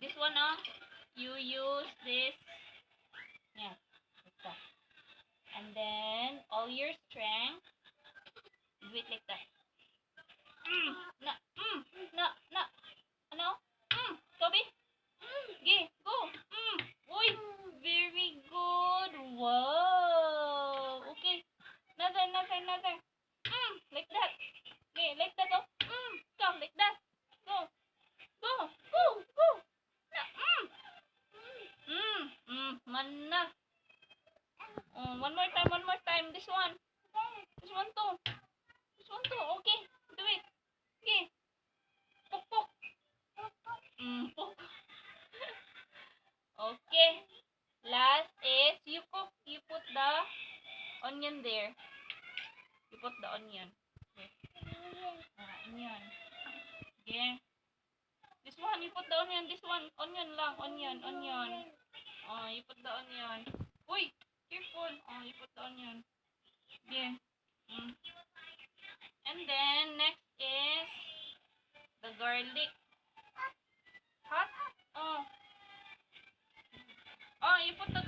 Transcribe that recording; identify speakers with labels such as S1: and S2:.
S1: This one, you use this. Yeah, like that. And then, all your strength, do it like that. Na, na. Ano? Toby? Okay, go. Uy, very good. Wow. Okay. Another. Like that. Okay, like that, oh. Come, like that. Go. Na, mana. Oh, one more time. This one too. Okay, do it. Okay. Pok. Pok. Okay. Last is you put the onion there. You put the onion. Okay. Onion. Okay. This one, you put the onion. This one, onion lang. Onion. Oh, you put the onion. Uy, careful. Oh, you put the onion. Okay. And then, next is the garlic. Hot? Oh. Oh, you put the